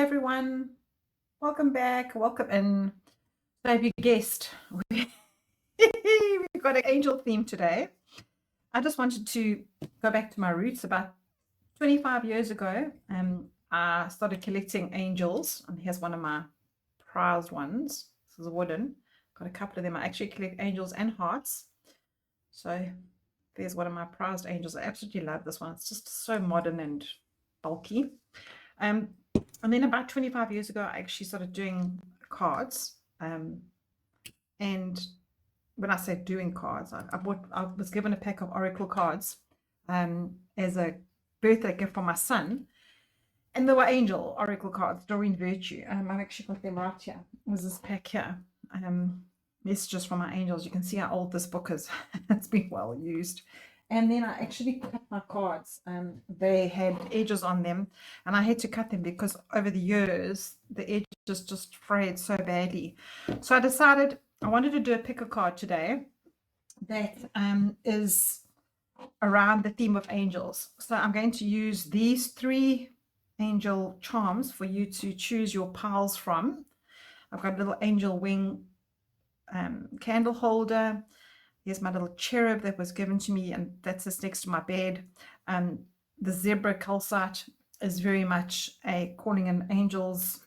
everyone. Welcome back. Welcome in. So have you guessed? We've got an angel theme today. I just wanted to go back to my roots. About 25 years ago, I started collecting angels, and here's one of my prized ones. This is wooden. Got a couple of them. I actually collect angels and hearts. So there's one of my prized angels. I absolutely love this one. It's just so modern and bulky. And then about 25 years ago, I actually started doing cards. And when I say doing cards, I was given a pack of Oracle cards as a birthday gift for my son. And they were angel Oracle cards, Doreen Virtue. I've actually got them right here. There's this pack here. Messages from my angels. You can see how old this book is. It's been well used. And then I actually cut my cards. They had edges on them, and I had to cut them because over the years, the edges just frayed so badly. So I decided I wanted to do a pick a card today that is around the theme of angels. So I'm going to use these 3 angel charms for you to choose your piles from. I've got a little angel wing candle holder. Here's my little cherub that was given to me, and that's just next to my bed. The zebra calcite is very much a calling in angels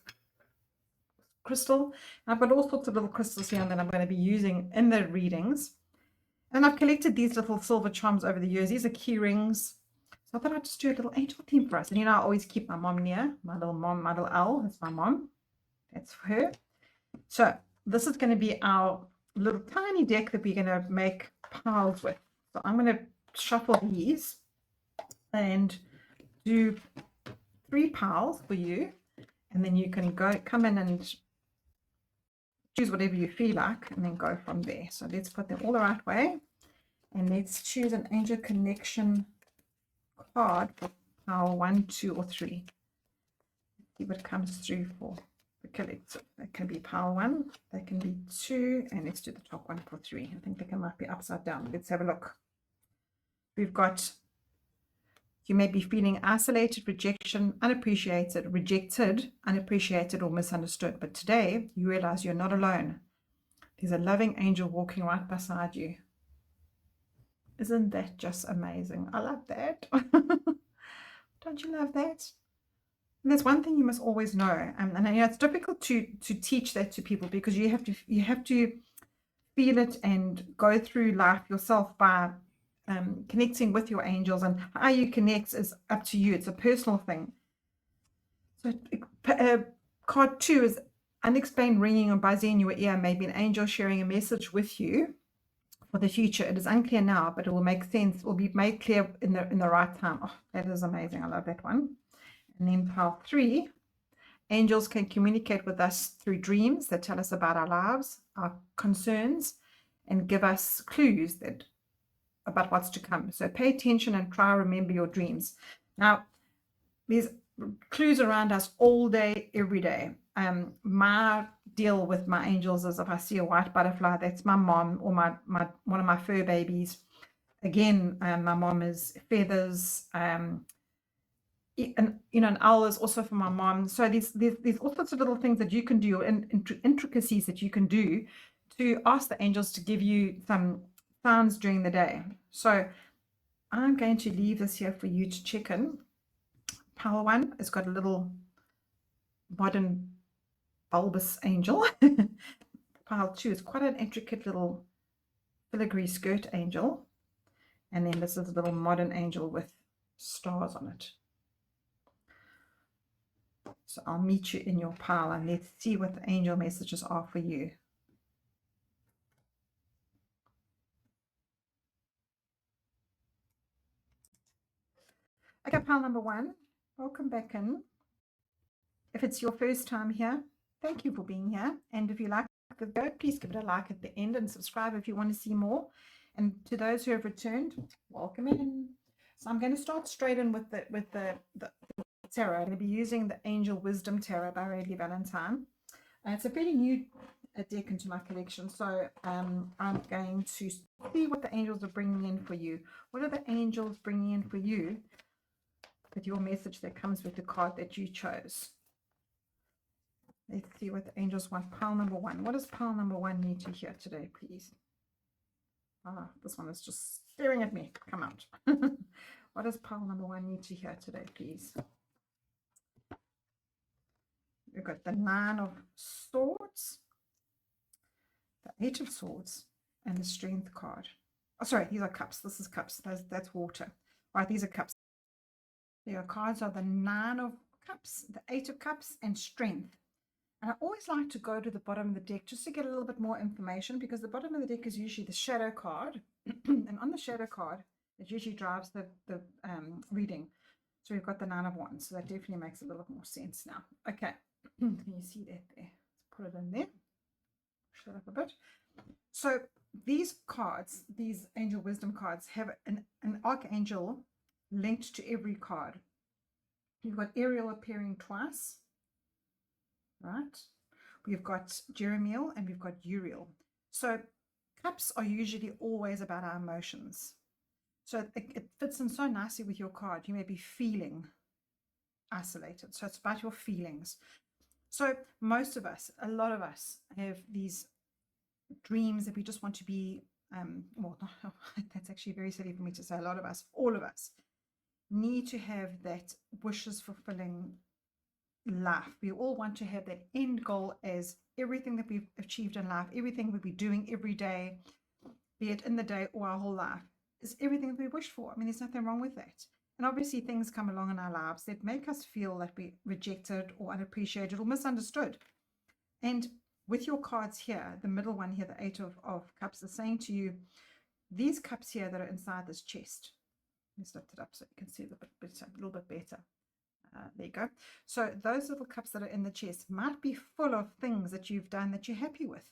crystal. And I've got all sorts of little crystals here that I'm going to be using in the readings. And I've collected these little silver charms over the years. These are key rings. So I thought I'd just do a little angel theme for us. And I always keep my mom near. My little owl. That's my mom. That's for her. So this is going to be our little tiny deck that we're going to make piles with. So I'm going to shuffle these and do 3 piles for you, and then you can come in and choose whatever you feel like and then go from there. So let's put them all the right way, and let's choose an angel connection card for pile 1, 2, or 3. Let's see what comes through for the collective. That can be pile 1, that can be 2, and let's do the top one for 3. I think they might be upside down. Let's have a look. We've got, you may be feeling isolated, rejected, unappreciated, or misunderstood. But today you realize you're not alone. There's a loving angel walking right beside you. Isn't that just amazing? I love that. Don't you love that? And there's one thing you must always know, and it's difficult to teach that to people because you have to feel it and go through life yourself by connecting with your angels, and how you connect is up to you. It's a personal thing. So card 2 is unexplained ringing or buzzing in your ear, maybe an angel sharing a message with you for the future. It is unclear now, but it will make sense, will be made clear in the right time. Oh, that is amazing. I love that one. And then pile 3, angels can communicate with us through dreams that tell us about our lives, our concerns, and give us clues about what's to come. So pay attention and try to remember your dreams. Now, there's clues around us all day, every day. My deal with my angels is if I see a white butterfly, that's my mom, or one of my fur babies. Again, my mom is feathers. And an owl is also for my mom. So there's all sorts of little things that you can do, and intricacies that you can do to ask the angels to give you some sounds during the day. So I'm going to leave this here for you to check in. Pile 1 has got a little modern bulbous angel. Pile 2 is quite an intricate little filigree skirt angel. And then this is a little modern angel with stars on it. So I'll meet you in your pile, and let's see what the angel messages are for you. Okay, pile number 1, welcome back in. If it's your first time here, thank you for being here. And if you like the video, please give it a like at the end and subscribe if you want to see more. And to those who have returned, welcome in. So I'm going to start straight in with the tarot. I'm going to be using the Angel Wisdom Tarot by Radley Valentine. It's a fairly new deck into my collection, so I'm going to see what the angels are bringing in for you. What are the angels bringing in for you with your message that comes with the card that you chose? Let's see what the angels want. Pile number 1. What does pile number 1 need to hear today, please? Ah, this one is just staring at me. Come out. What does pile number 1 need to hear today, please? We've got the 9 of Swords, the 8 of Swords, and the Strength card. Oh, sorry, these are cups. This is cups. That's water. All right, these are cups. Your cards are the 9 of Cups, the 8 of Cups, and Strength. And I always like to go to the bottom of the deck just to get a little bit more information, because the bottom of the deck is usually the shadow card. And on the shadow card, it usually drives the reading. So we've got the 9 of Wands. So that definitely makes a little more sense now. Okay. Can you see that there? Let's put it in there. Shut up a bit. So these cards, these angel wisdom cards, have an archangel linked to every card. You've got Ariel appearing twice. Right, we've got Jeremiel and we've got Uriel. So cups are usually always about our emotions. So it fits in so nicely with your card. You may be feeling isolated. So it's about your feelings. So most of us, a lot of us, have these dreams that we just want to be, well, that's actually very silly for me to say. A lot of us, all of us, need to have that wishes fulfilling life. We all want to have that end goal as everything that we've achieved in life, everything we'll be doing every day, be it in the day or our whole life, is everything that we wish for. I mean, there's nothing wrong with that. And obviously things come along in our lives that make us feel that we're rejected or unappreciated or misunderstood. And with your cards here, the middle one here, the 8 of Cups, is saying to you, these cups here that are inside this chest, let's lift it up so you can see a little bit better. There you go. So those little cups that are in the chest might be full of things that you've done that you're happy with.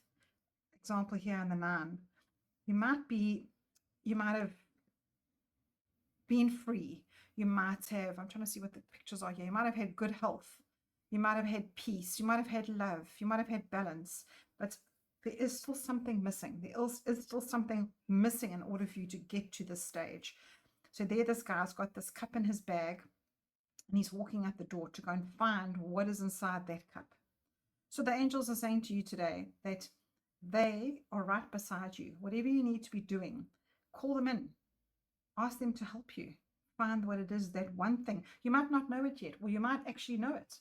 Example here in the 9. You might have been free. You might have, I'm trying to see what the pictures are here. You might have had good health. You might have had peace. You might have had love. You might have had balance. But there is still something missing. There is still something missing in order for you to get to this stage. So there this guy's got this cup in his bag. And he's walking out the door to go and find what is inside that cup. So the angels are saying to you today that they are right beside you. Whatever you need to be doing, call them in. Ask them to help you find what it is, that one thing. You might not know it yet, or you might actually know it.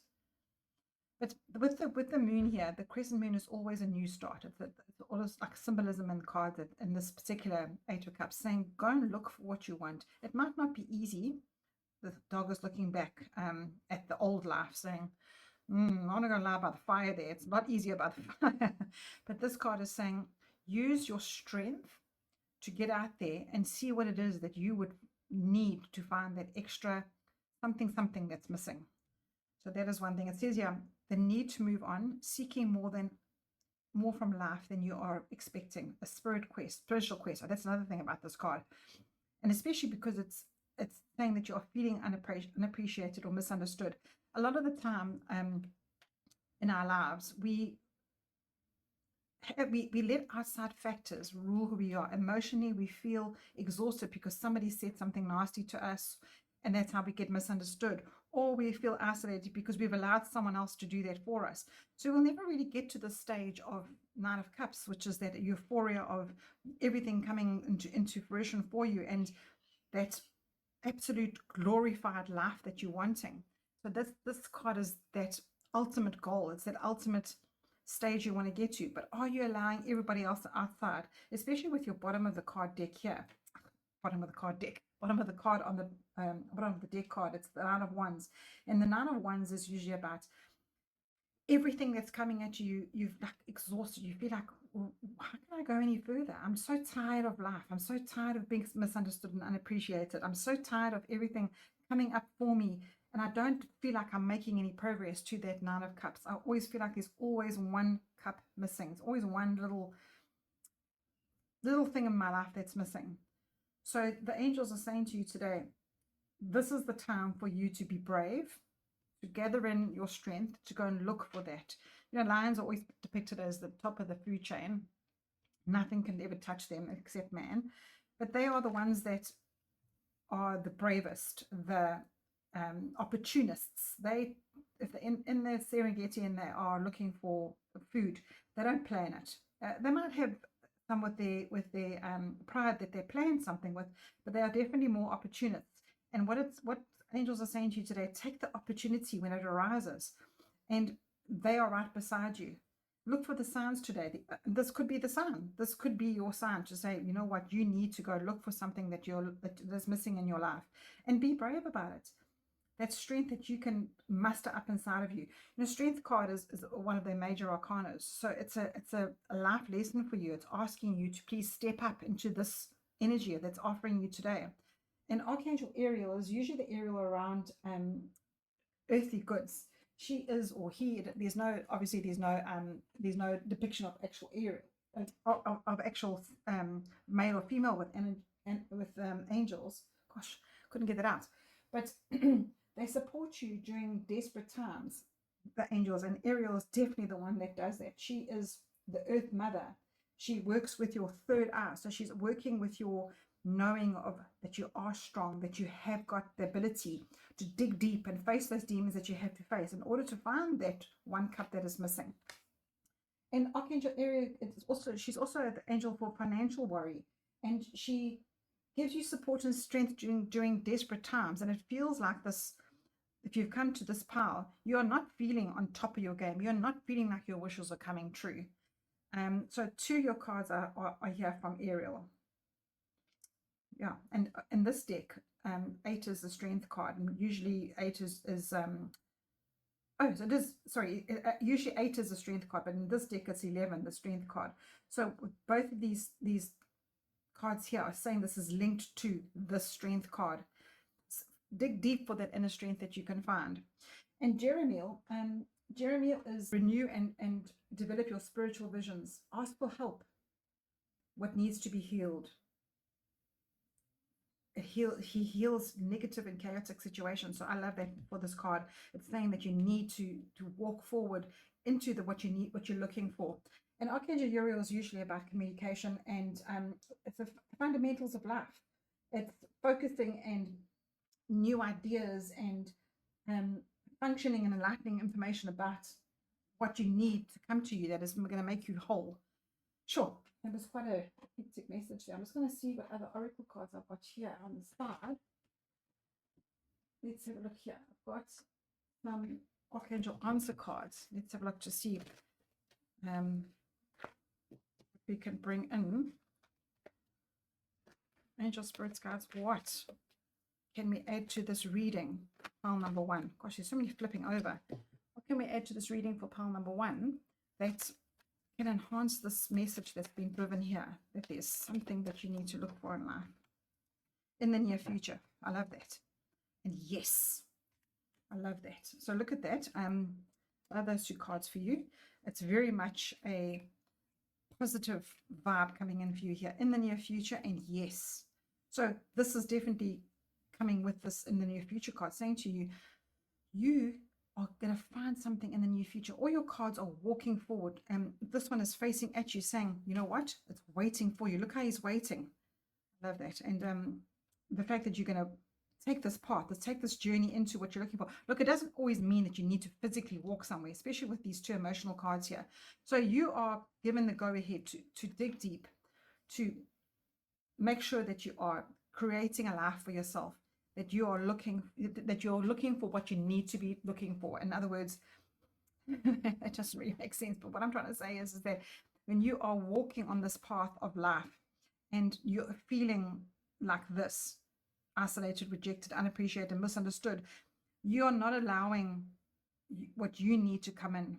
But with the moon here, the crescent moon is always a new start. It's always like symbolism in the card that in this particular 8 of Cups, saying go and look for what you want. It might not be easy. The dog is looking back at the old life, saying, I'm not going to lie about the fire there. It's not easy about the fire. But this card is saying, use your strength to get out there and see what it is that you would need to find that extra something that's missing. So that is one thing. It says here, the need to move on, seeking more from life than you are expecting. A spiritual quest. So that's another thing about this card. And especially because it's saying that you are feeling unappreciated or misunderstood. A lot of the time in our lives, we let outside factors rule who we are. Emotionally, we feel exhausted because somebody said something nasty to us, and that's how we get misunderstood. Or we feel isolated because we've allowed someone else to do that for us. So we'll never really get to the stage of 9 of Cups, which is that euphoria of everything coming into fruition for you, and that absolute glorified life that you're wanting. So this card is that ultimate goal. It's that ultimate stage you want to get to. But are you allowing everybody else outside, especially with your bottom of the card deck here? Bottom of the card on the bottom of the deck card. It's the 9 of Wands, and the 9 of Wands is usually about everything that's coming at you. You've like exhausted. You feel like, well, how can I go any further? I'm so tired of life. I'm so tired of being misunderstood and unappreciated. I'm so tired of everything coming up for me, and I don't feel like I'm making any progress to that 9 of Cups. I always feel like there's always one cup missing. It's always one little thing in my life that's missing. So the angels are saying to you today, this is the time for you to be brave, to gather in your strength, to go and look for that. You know, lions are always depicted as the top of the food chain. Nothing can ever touch them except man. But they are the ones that are the bravest, the opportunists. They if they're in their Serengeti and they are looking for food, they don't plan it. They might have some with their pride that they plan something with, but they are definitely more opportunists. And what angels are saying to you today: take the opportunity when it arises, and they are right beside you. Look for the signs today. This could be the sign. This could be your sign to say, you know what, you need to go look for something that's missing in your life, and be brave about it. That strength that you can muster up inside of you. You know, strength card is one of their major arcana. So it's a life lesson for you. It's asking you to please step up into this energy that's offering you today. And Archangel Ariel is usually the Ariel around earthly goods. She is, or he, there's no depiction of actual Ariel, of actual male or female with angels. Gosh, couldn't get that out. But they support you during desperate times, the angels, and Ariel is definitely the one that does that. She is the earth mother. She works with your third eye. So she's working with your knowing of that you are strong, that you have got the ability to dig deep and face those demons that you have to face in order to find that one cup that is missing. And Archangel Ariel, she's also the angel for financial worry, and she gives you support and strength during desperate times. And it feels like this, if you've come to this power, you are not feeling on top of your game. You're not feeling like your wishes are coming true. So two of your cards are here from Ariel. Yeah, and in this deck, 8 is the strength card, and usually 8 is oh, so it is, sorry, usually 8 is the strength card, but in this deck it's 11, the strength card. So both of these cards here are saying this is linked to the strength card. Dig deep for that inner strength that you can find. And Jeremiel is renew and develop your spiritual visions. Ask for help. What needs to be healed? He heals negative and chaotic situations. So I love that for this card. It's saying that you need to walk forward into what you're looking for. And Archangel Uriel is usually about communication, and it's the fundamentals of life. It's focusing and new ideas and functioning and enlightening information about what you need to come to you that is going to make you whole. Sure, that was quite a hectic message there. I'm just going to see what other oracle cards I've got here on the side. Let's have a look here. I've got some Archangel answer cards. Let's have a look to see if we can bring in angel spirits, guides. What can we add to this reading? Pile number 1. Gosh, there's so many flipping over. What can we add to this reading for pile number 1 that can enhance this message that's been driven here, that there's something that you need to look for in life in the near future? I love that. And yes, I love that. So look at that. Are those 2 cards for you? It's very much a positive vibe coming in for you here in the near future. And yes, so this is definitely coming with this in the near future card, saying to you, you are going to find something in the near future. All your cards are walking forward, and this one is facing at you, saying, you know what, it's waiting for you. Look how he's waiting. I love that. And the fact that you're going to take this path, let's take this journey into what you're looking for. Look, it doesn't always mean that you need to physically walk somewhere, especially with these 2 emotional cards here. So you are given the go ahead to dig deep, to make sure that you are creating a life for yourself, that you're looking for what you need to be looking for. In other words, it doesn't really make sense, but what I'm trying to say is that when you are walking on this path of life and you're feeling like this, isolated, rejected, unappreciated, misunderstood, you are not allowing what you need to come in.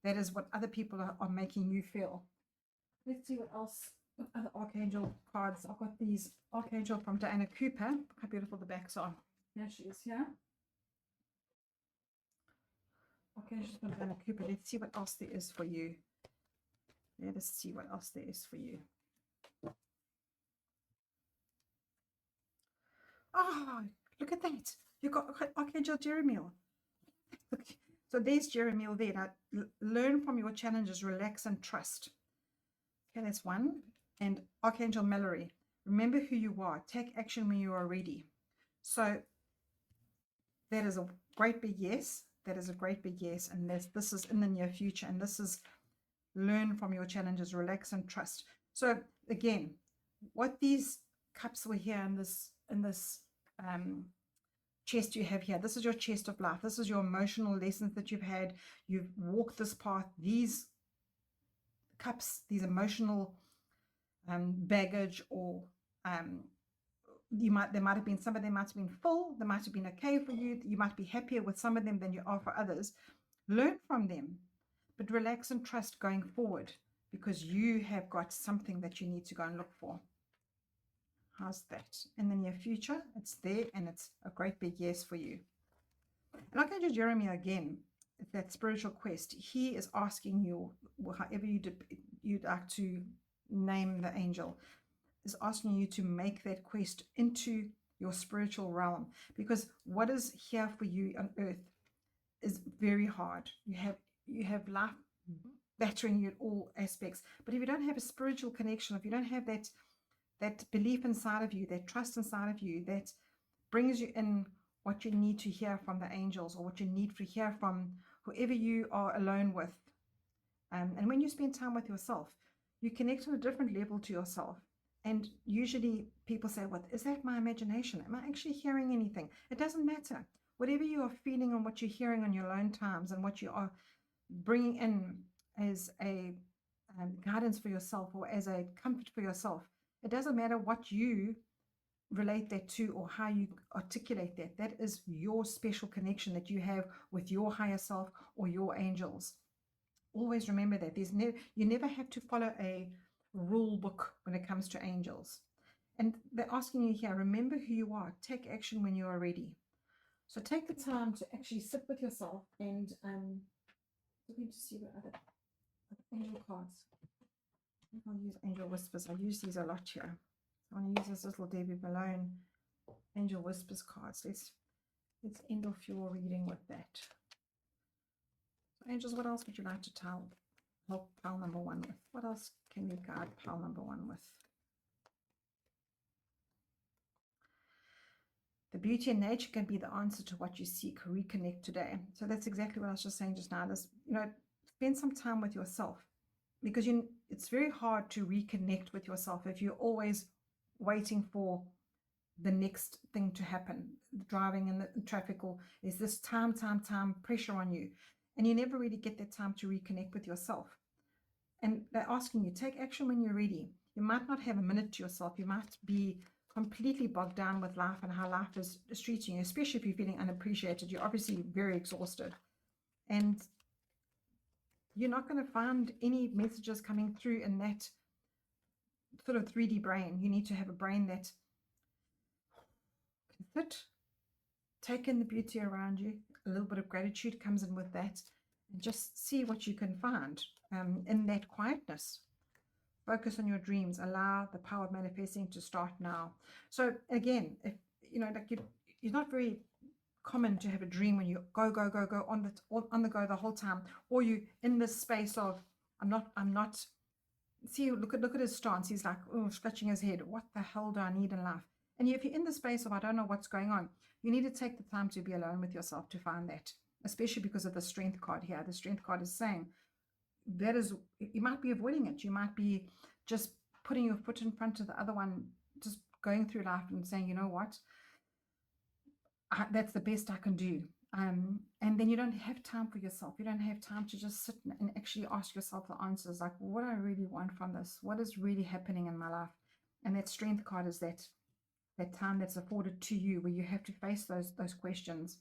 That is what other people are making you feel. Let's see what else. Other Archangel cards. I've got these Archangel from Diana Cooper. Look how beautiful the backs are. There she is here. Archangel from Diana Cooper. Let's see what else there is for you. Let us see what else there is for you. Oh, look at that. You've got Archangel Jeremiel. So there's Jeremiel there. Now, learn from your challenges, relax and trust. Okay, that's 1. And Archangel Mallory, remember who you are. Take action when you are ready. So that is a great big yes. that is a great big yes. And this is in the near future. And this is learn from your challenges, relax and trust. So again, what these cups were here in this chest you have here, this is your chest of life. This is your emotional lessons that you've had. You've walked this path. These cups, these emotional baggage, or there might have been, some of them might have been full, they might have been okay for you, you might be happier with some of them than you are for others. Learn from them, but relax and trust going forward, because you have got something that you need to go and look for. How's that? In the near future, it's there, and it's a great big yes for you. And I'll go to Jeremiah again, that spiritual quest. He is asking you, however you'd like to name the angel, is asking you to make that quest into your spiritual realm, because what is here for you on earth is very hard. You have life battering you at all aspects, but if you don't have a spiritual connection, if you don't have that belief inside of you, that trust inside of you, that brings you in what you need to hear from the angels, or what you need to hear from whoever you are alone with. And when you spend time with yourself, you connect on a different level to yourself. And usually people say, well, is that my imagination? Am I actually hearing anything? It doesn't matter. Whatever you are feeling and what you're hearing on your alone times, and what you are bringing in as a guidance for yourself, or as a comfort for yourself, it doesn't matter what you relate that to or how you articulate that. That is your special connection that you have with your higher self or your angels. Always remember that. You never have to follow a rule book when it comes to angels. And they're asking you here, remember who you are. Take action when you are ready. So take the time to actually sit with yourself and looking to see what other angel cards. I'll use Angel Whispers. I use these a lot here. So I want to use this little Debbie Malone Angel Whispers cards. Let's end off your reading with that. So angels, what else would you like to help pile number one with? What else can you guide pile number one with? The beauty in nature can be the answer to what you seek. Reconnect today. So that's exactly what I was just saying just now. Spend some time with yourself, because it's very hard to reconnect with yourself if you're always waiting for the next thing to happen, driving in the traffic, or there's this time pressure on you, and you never really get that time to reconnect with yourself. And they're asking you, take action when you're ready. You might not have a minute to yourself. You might be completely bogged down with life and how life is treating you, especially if you're feeling unappreciated. You're obviously very exhausted, and you're not going to find any messages coming through in that sort of 3D brain. You need to have a brain that can sit, take in the beauty around you. A little bit of gratitude comes in with that, and just see what you can find in that quietness. Focus on your dreams. Allow the power of manifesting to start now. So again, if you're not very common to have a dream when you go on the go the whole time, or you in this space of I'm not. See, look at his stance. He's like, oh, scratching his head. What the hell do I need in life? And if you're in the space of I don't know what's going on, you need to take the time to be alone with yourself to find that, especially because of the strength card here. The strength card is saying that is, you might be avoiding it. You might be just putting your foot in front of the other one, just going through life and saying, you know what, that's the best I can do. And then you don't have time for yourself. You don't have time to just sit and actually ask yourself the answers, like, what do I really want from this? What is really happening in my life? And that strength card is that time that's afforded to you, where you have to face those questions.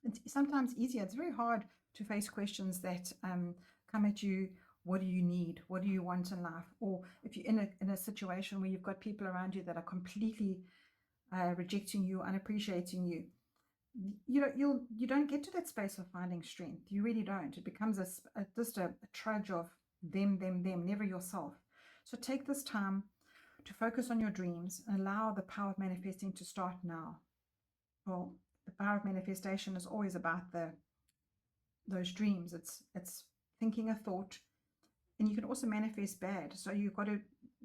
It's sometimes easier. It's very hard to face questions that come at you. What do you need? What do you want in life? Or if you're in a situation where you've got people around you that are completely rejecting you, unappreciating you, you don't get to that space of finding strength. You really don't. It becomes just a trudge of them, never yourself. So take this time to focus on your dreams and allow the power of manifesting to start now. Well, the power of manifestation is always about those dreams. It's thinking a thought, and you can also manifest bad. So you've got to,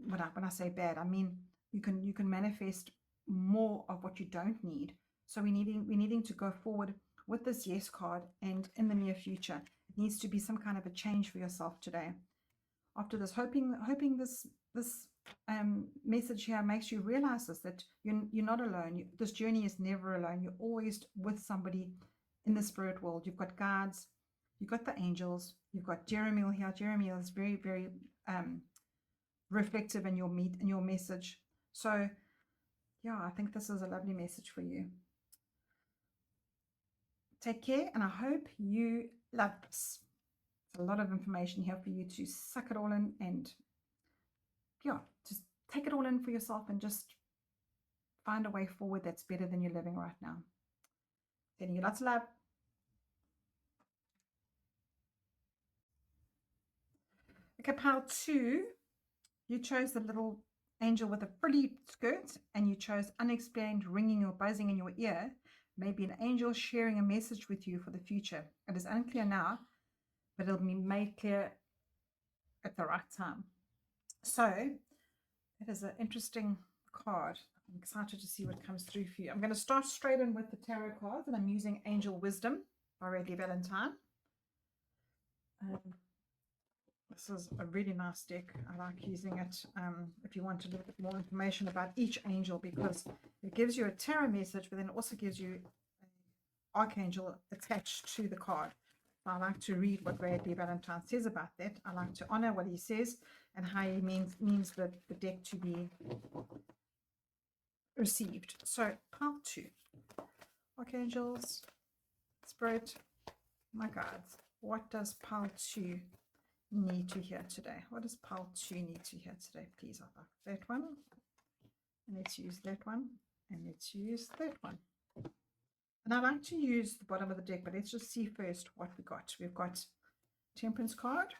when I say bad, I mean you can manifest more of what you don't need. So we're needing to go forward with this yes card and in the near future. It needs to be some kind of a change for yourself today. After this, hoping this message here makes you realize this, that you're not alone. This journey is never alone. You're always with somebody in the spirit world. You've got guides, you've got the angels, you've got Jeremiah here. Jeremiah is very, very reflective in your message. So yeah, I think this is a lovely message for you. Take care, and I hope you love this. It's a lot of information here for you to suck it all in, and yeah, just take it all in for yourself and just find a way forward that's better than you're living right now. Sending you lots of love. Okay, pile 2, you chose the little angel with a frilly skirt, and you chose unexplained ringing or buzzing in your ear. Maybe an angel sharing a message with you for the future. It is unclear now, but it'll be made clear at the right time. So it is an interesting card. I'm excited to see what comes through for you. I'm going to start straight in with the tarot cards, and I'm using Angel Wisdom by Radley Valentine. This is a really nice deck. I like using it if you want a little bit more information about each angel, because it gives you a tarot message, but then it also gives you an archangel attached to the card. So I like to read what Radley Valentine says about that. I like to honor what he says and how he means the deck to be received. So pile 2, archangels, spirit, my guides, what does pile 2 need to hear today? What does pile 2 need to hear today? Please, I like that one, and let's use that one, and let's use that one. And I like to use the bottom of the deck, but let's just see first what we got. We've got Temperance card,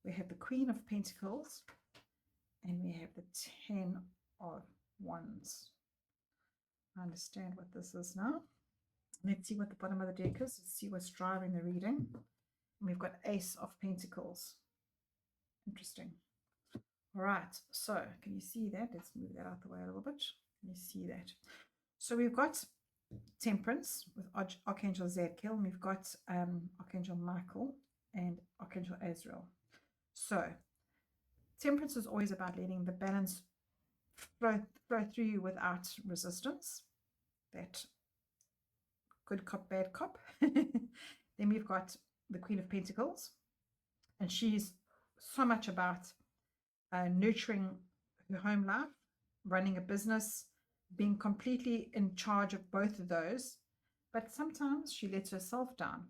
we have the Queen of Pentacles, and we have the 10 of Wands. I understand what this is now. Let's see what the bottom of the deck is. Let's see what's driving the reading. And we've got Ace of Pentacles. Interesting. All right, so can you see that? Let's move that out the way a little bit. Can you see that? So we've got Temperance with Archangel Zadkiel, and we've got Archangel Michael and Archangel Azrael. So Temperance is always about letting the balance flow through you without resistance. That good cop, bad cop. Then we've got the Queen of Pentacles, and she's so much about nurturing her home life, running a business, being completely in charge of both of those, but sometimes she lets herself down.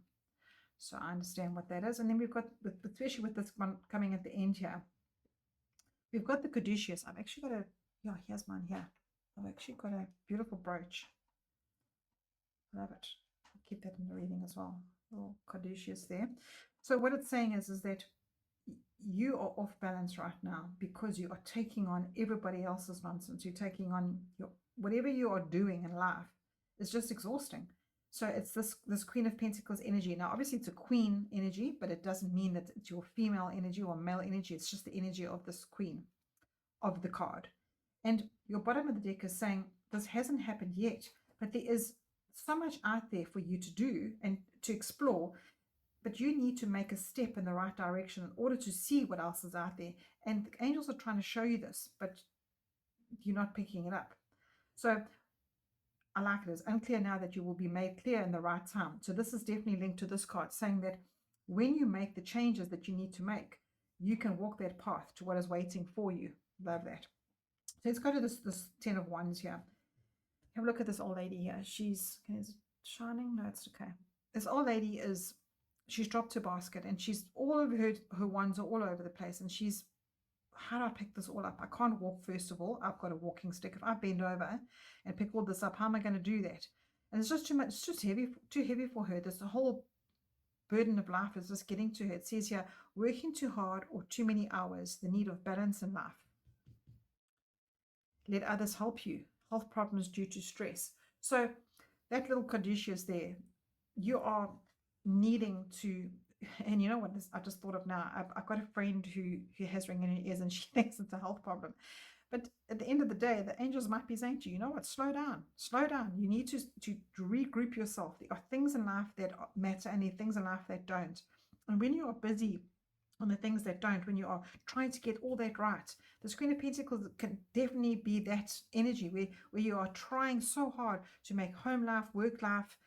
So I understand what that is. And then we've got, especially with this one coming at the end here, we've got the caduceus. I've actually got a, yeah, here's mine here. I've actually got a beautiful brooch. Love it. I'll keep that in the reading as well. Little caduceus there. So what it's saying is that you are off balance right now because you are taking on everybody else's nonsense. You're taking on whatever you are doing in life is just exhausting. So it's this Queen of Pentacles energy. Now, obviously, it's a queen energy, but it doesn't mean that it's your female energy or male energy. It's just the energy of this queen of the card. And your bottom of the deck is saying this hasn't happened yet, but there is so much out there for you to do and to explore. But you need to make a step in the right direction in order to see what else is out there. And the angels are trying to show you this, but you're not picking it up. So I like it. It's unclear now that you will be made clear in the right time. So this is definitely linked to this card, saying that when you make the changes that you need to make, you can walk that path to what is waiting for you. Love that. So let's go to this 10 of Wands here. Have a look at this old lady here. She's, is it shining? No, it's okay. This old lady she's dropped her basket, and she's all of her wands are all over the place, and she's, how do I pick this all up? I can't walk, first of all. I've got a walking stick. If I bend over and pick all this up, how am I going to do that? And it's just too much. It's just too heavy for her. This whole burden of life is just getting to her. It says here, working too hard or too many hours, the need of balance in life. Let others help you. Health problems due to stress. So that little caduceus there, you are needing to, and you know what I just thought of now, I've got a friend who has ringing in her ears, and she thinks it's a health problem, But at the end of the day, the angels might be saying to you, you know what, slow down, slow down. You need to regroup yourself. There are things in life that matter and there are things in life that don't. And when you are busy on the things that don't, when you are trying to get all that right, the Queen of Pentacles can definitely be that energy where you are trying so hard to make home life, work life,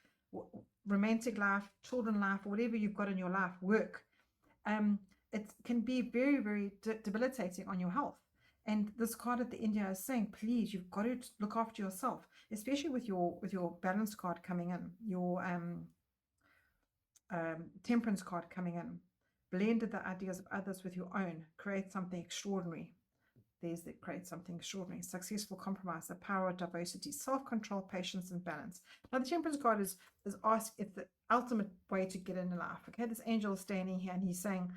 romantic life, children life, whatever you've got in your life work. It can be very, very debilitating on your health. And this card at the end here is saying, please, you've got to look after yourself, especially with your balance card coming in, your temperance card coming in. Blend the ideas of others with your own. Create something extraordinary. There's that create something extraordinary. Successful compromise, the power of diversity, self-control, patience, and balance. Now, the temperance card is asked, it's the ultimate way to get into life. Okay, this angel is standing here and he's saying,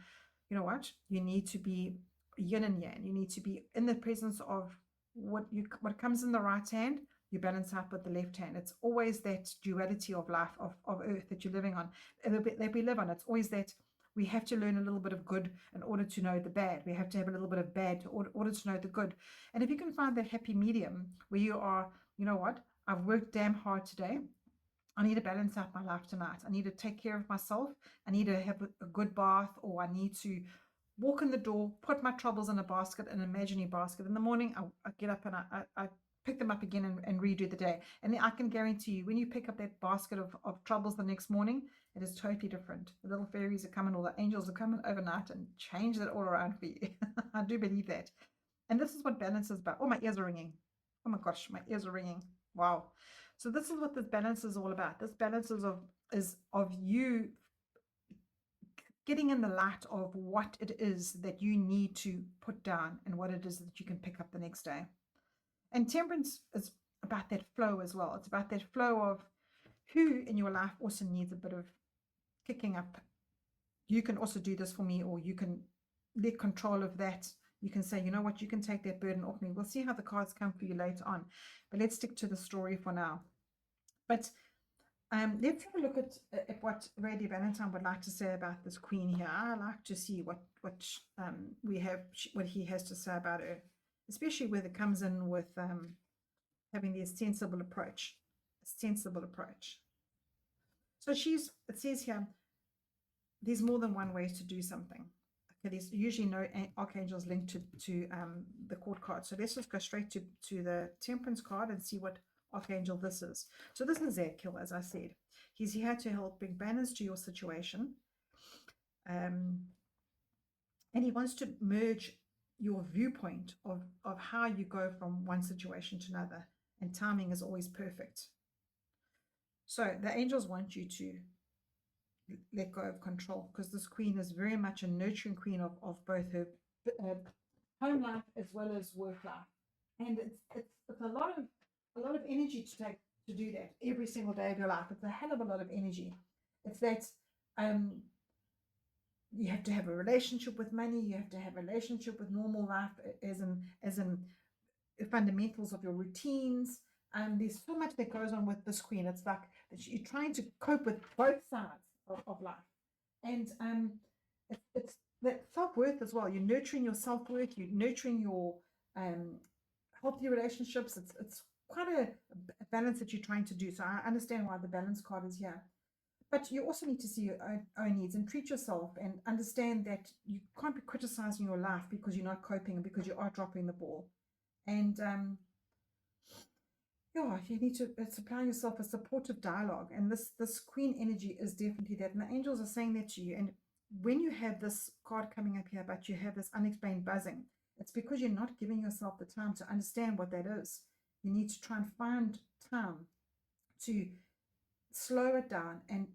you know what? You need to be yin and yang. You need to be in the presence of what comes in the right hand, you balance out with the left hand. It's always that duality of life, of earth that you're living on, that we live on. It's always that we have to learn a little bit of good in order to know the bad. We have to have a little bit of bad in order to know the good. And if you can find that happy medium where you are, you know what, I've worked damn hard today. I need to balance out my life tonight. I need to take care of myself. I need to have a good bath, or I need to walk in the door, put my troubles in a basket, an imaginary basket. In the morning, I get up and I pick them up again and redo the day. And I can guarantee you, when you pick up that basket of troubles the next morning, it is totally different. The little fairies are coming, or the angels are coming overnight and change that all around for you. I do believe that. And this is what balance is about. Oh, my ears are ringing. Oh my gosh, my ears are ringing. Wow. So this is what this balance is all about. This balance is of you getting in the light of what it is that you need to put down and what it is that you can pick up the next day. And temperance is about that flow as well. It's about that flow of who in your life also needs a bit of kicking up. You can also do this for me, or you can let control of that. You can say, you know what, you can take that burden off me. We'll see how the cards come for you later on. But let's stick to the story for now. But let's have a look at what Lady Valentine would like to say about this queen here. I like to see what he has to say about her, especially where it comes in with having the sensible approach. Sensible approach. So it says here, there's more than one way to do something. Okay, there's usually no archangels linked to the court card. So let's just go straight to the temperance card and see what archangel this is. So this is Zadkiel, as I said. He's here to help bring balance to your situation. And he wants to merge your viewpoint of how you go from one situation to another. And timing is always perfect. So the angels want you to let go of control, because this queen is very much a nurturing queen of both her home life as well as work life. And it's a lot of energy to take to do that every single day of your life. It's a hell of a lot of energy. It's that you have to have a relationship with money, you have to have a relationship with normal life, as in fundamentals of your routines. There's so much that goes on with this queen. It's like that you're trying to cope with both sides of life. And it's that self-worth as well. You're nurturing your self-worth, you're nurturing your healthy relationships. It's quite a balance that you're trying to do. So I understand why the balance card is here. But you also need to see your own needs and treat yourself, and understand that you can't be criticizing your life because you're not coping and because you are dropping the ball. And yeah, you need to supply yourself a supportive dialogue. And this queen energy is definitely that. And the angels are saying that to you. And when you have this card coming up here, but you have this unexplained buzzing, it's because you're not giving yourself the time to understand what that is. You need to try and find time to slow it down and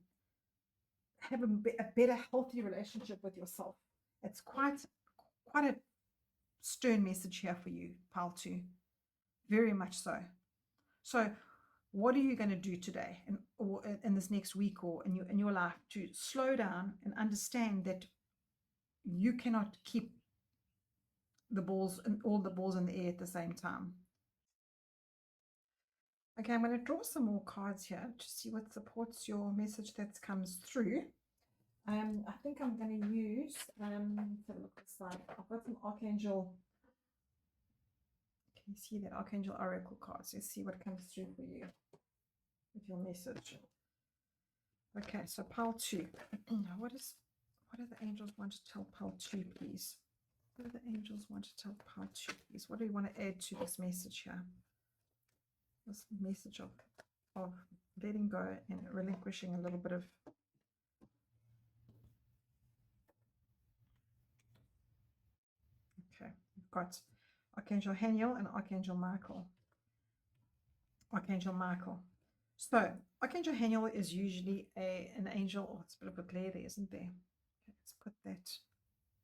have a better, healthy relationship with yourself. It's quite a stern message here for you, Pile 2. Very much so. So what are you going to do today or in this next week or in your life to slow down and understand that you cannot keep all the balls in the air at the same time? Okay, I'm going to draw some more cards here to see what supports your message that comes through. I think I'm going to use, let's have a look at this side. I've got some Archangel you see that? Archangel Oracle cards. Let's see what comes through for you with your message. Okay, so pile 2. What do the angels want to tell pile 2, please? What do the angels want to tell pile 2, please? What do you want to add to this message here? This message of letting go and relinquishing a little bit of okay, we've got Archangel Haniel and Archangel Michael. Archangel Michael. So Archangel Haniel is usually an angel. Oh, it's a bit of a glare there, isn't there? Okay, let's put that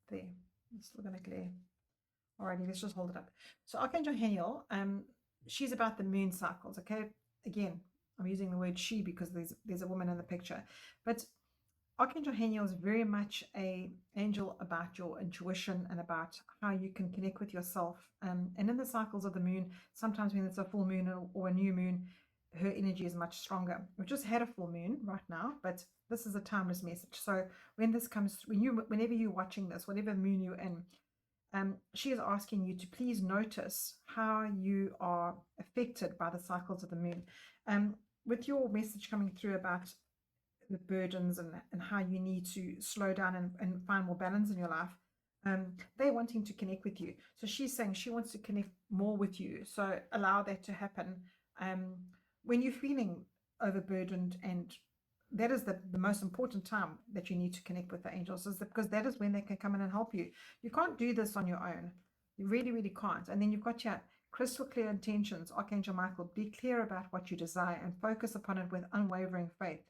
there. It's still going to glare. Alrighty, let's just hold it up. So Archangel Haniel, she's about the moon cycles. Okay, again, I'm using the word she because there's a woman in the picture, but Archangel Haniel is very much an angel about your intuition and about how you can connect with yourself. And in the cycles of the moon, sometimes when it's a full moon or a new moon, her energy is much stronger. We've just had a full moon right now, but this is a timeless message. So when this comes, whenever you're watching this, whatever moon you're in, she is asking you to please notice how you are affected by the cycles of the moon. With your message coming through about the burdens and how you need to slow down and find more balance in your life, they're wanting to connect with you. So she's saying she wants to connect more with you. So allow that to happen. When you're feeling overburdened, and that is the most important time that you need to connect with the angels, is because that is when they can come in and help you. You can't do this on your own. You really, really can't. And then you've got your crystal clear intentions. Archangel Michael, be clear about what you desire and focus upon it with unwavering faith.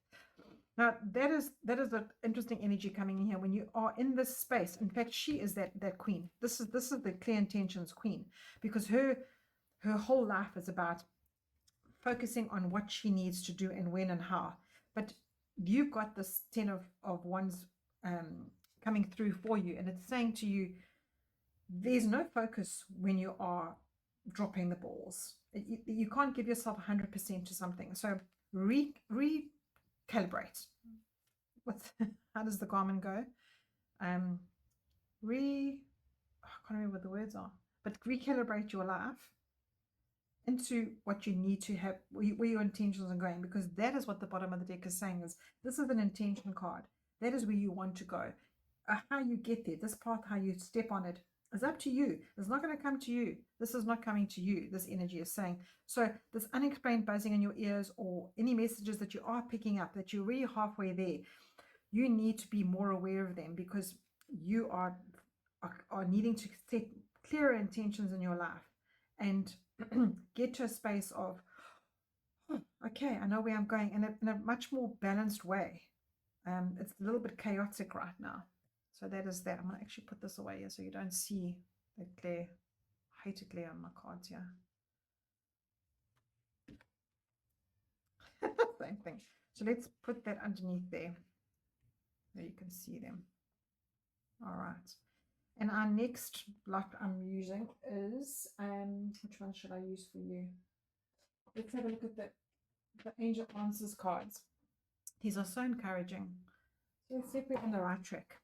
Now, that is an interesting energy coming in here when you are in this space. In fact, she is that queen. This is the clear intentions queen, because her whole life is about focusing on what she needs to do and when and how. But you've got this 10 of wands coming through for you, and it's saying to you, there's no focus when you are dropping the balls. You can't give yourself 100% to something. So recalibrate. How does the Garmin go? I can't remember what the words are, but recalibrate your life into what you need to have, where your intentions are going, because that is what the bottom of the deck is saying. Is this is an intention card. That is where you want to go. How you get there, this path, how you step on it, is up to you. It's not going to come to you. This is not coming to you, this energy is saying. So this unexplained buzzing in your ears, or any messages that you are picking up, that you're really halfway there, you need to be more aware of them, because you are needing to set clearer intentions in your life and get to a space of, oh, okay, I know where I'm going, in a much more balanced way. It's a little bit chaotic right now. So that is that. I'm going to actually put this away here so you don't see the glare. I hate to glare on my cards here. Same thing. So let's put that underneath there. There you can see them. All right. And our next block I'm using is, which one should I use for you? Let's have a look at the Angel Answers cards. These are so encouraging. So let's see if we're on the right track.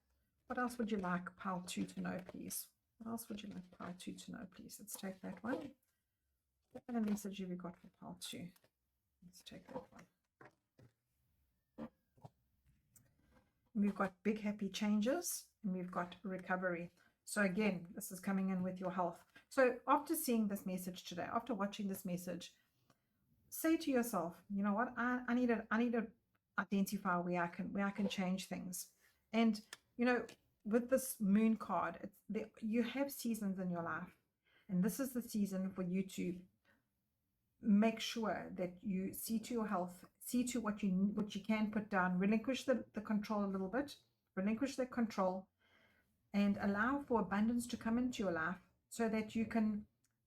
What else would you like pile 2 to know, please? What else would you like pile 2 to know, please? Let's take that one. What kind of message have we got for pile 2? Let's take that one. We've got big happy changes, and we've got recovery. So again, this is coming in with your health. So after seeing this message today, after watching this message, say to yourself, you know what, I need to identify where I can change things. And you know, with this moon card, you have seasons in your life, and this is the season for you to make sure that you see to your health, see to what you can put down, relinquish the control a little bit, relinquish that control, and allow for abundance to come into your life so that you can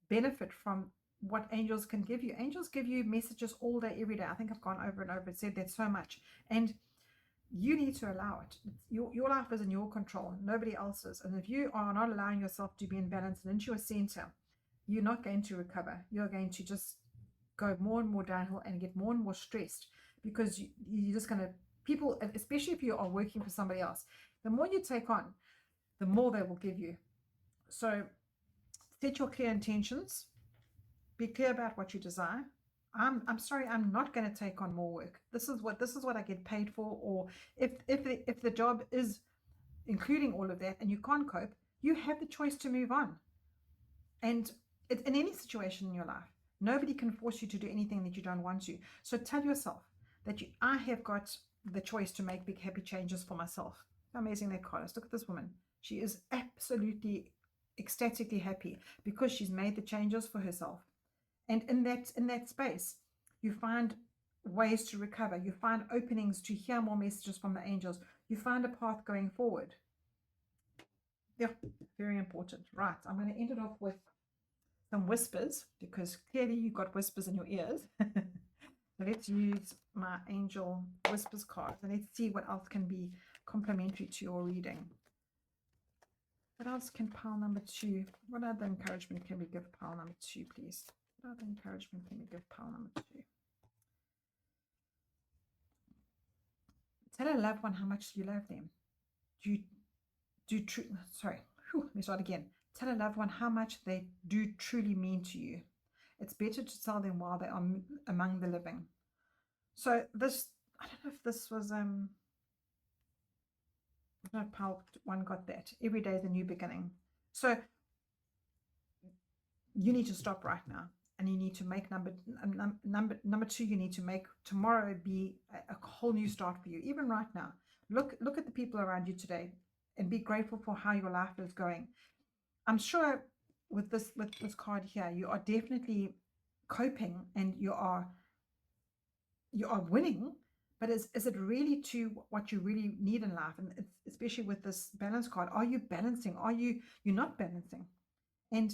benefit from what angels can give you. Angels give you messages all day, every day. I think I've gone over and over and said that so much. And you need to allow it. Your life is in your control, nobody else's. And if you are not allowing yourself to be in balance and into your center, you're not going to recover. You're going to just go more and more downhill and get more and more stressed, because you're just going to, people, especially if you are working for somebody else, the more you take on, the more they will give you. So set your clear intentions Be clear about what you desire. I'm sorry, I'm not going to take on more work. This is what I get paid for. Or if the job is including all of that and you can't cope, you have the choice to move on. And it's in any situation in your life. Nobody can force you to do anything that you don't want to. So tell yourself that I have got the choice to make big happy changes for myself. How amazing that card is. Look at this woman. She is absolutely ecstatically happy because she's made the changes for herself. And in that space, you find ways to recover. You find openings to hear more messages from the angels. You find a path going forward. Yeah, very important. Right, I'm going to end it off with some whispers because clearly you've got whispers in your ears. So let's use my angel whispers cards and let's see what else can be complementary to your reading. What else can pile number 2? What other encouragement can we give pile number 2, please? What other encouragement can we give pile number 2? Tell a loved one how much you love them. Sorry, let me start again. Tell a loved one how much they do truly mean to you. It's better to tell them while they are among the living. So this, I don't know if this was, I don't know if Pal one got that. Every day is a new beginning. So you need to stop right now. And you need to make number 2, you need to make tomorrow be a whole new start for you. Even right now, look at the people around you today and be grateful for how your life is going. I'm sure with this card here, you are definitely coping and you are winning, but is it really to what you really need in life? And it's, especially with this balance card, are you balancing? You're not balancing? And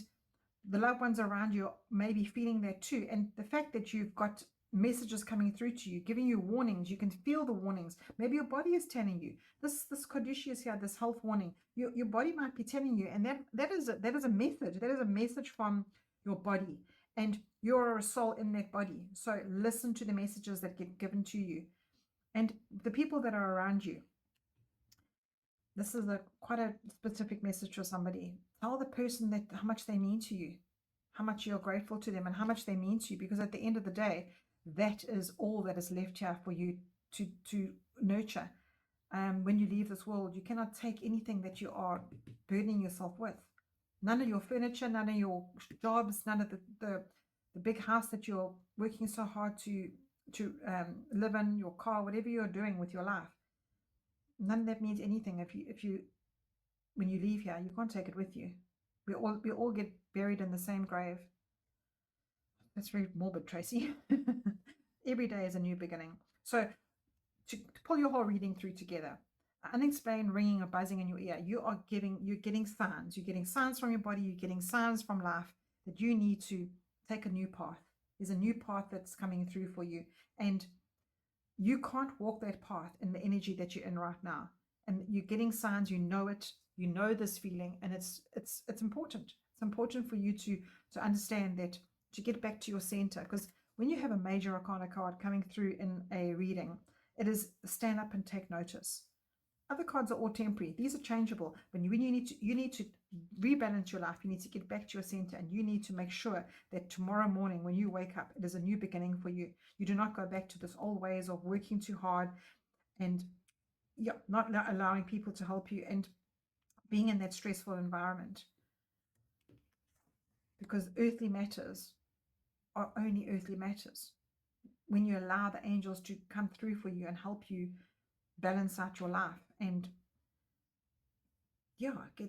the loved ones around you may be feeling that too. And the fact that you've got messages coming through to you, giving you warnings, you can feel the warnings. Maybe your body is telling you this Caduceus here, this health warning. Your body might be telling you, and that is a message. That is a message from your body, and you're a soul in that body. So listen to the messages that get given to you, and the people that are around you. This is quite a specific message for somebody. Tell the person that how much they mean to you, how much you're grateful to them, and how much they mean to you. Because at the end of the day, that is all that is left here for you to nurture. When you leave this world, you cannot take anything that you are burdening yourself with. None of your furniture, none of your jobs, none of the big house that you're working so hard to live in, your car, whatever you're doing with your life. None of that means anything if you when you leave here. You can't take it with you. We all get buried in the same grave. That's very morbid, Tracy. Every day is a new beginning. So to pull your whole reading through together, unexplained ringing or buzzing in your ear, you're getting signs. You're getting signs from your body. You're getting signs from life that you need to take a new path. There's a new path that's coming through for you, and you can't walk that path in the energy that you're in right now. And you're getting signs. You know it. You know this feeling, and it's important. It's important for you to understand that, to get back to your center. Because when you have a major arcana card coming through in a reading, it is stand up and take notice. Other cards are all temporary. These are changeable. When you need to rebalance your life, you need to get back to your center, and you need to make sure that tomorrow morning when you wake up, it is a new beginning for you. You do not go back to this old ways of working too hard and not allowing people to help you and being in that stressful environment. Because earthly matters are only earthly matters when you allow the angels to come through for you and help you balance out your life and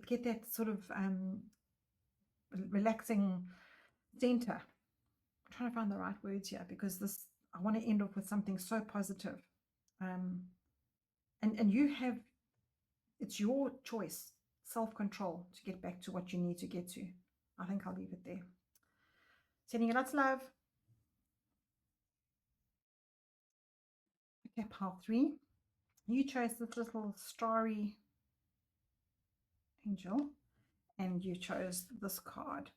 get that sort of relaxing center. I'm trying to find the right words here because I want to end off with something so positive. And you have, it's your choice, self-control, to get back to what you need to get to. I think I'll leave it there. Sending you lots of love. Okay, pile 3. You chose this little starry angel, and you chose this card.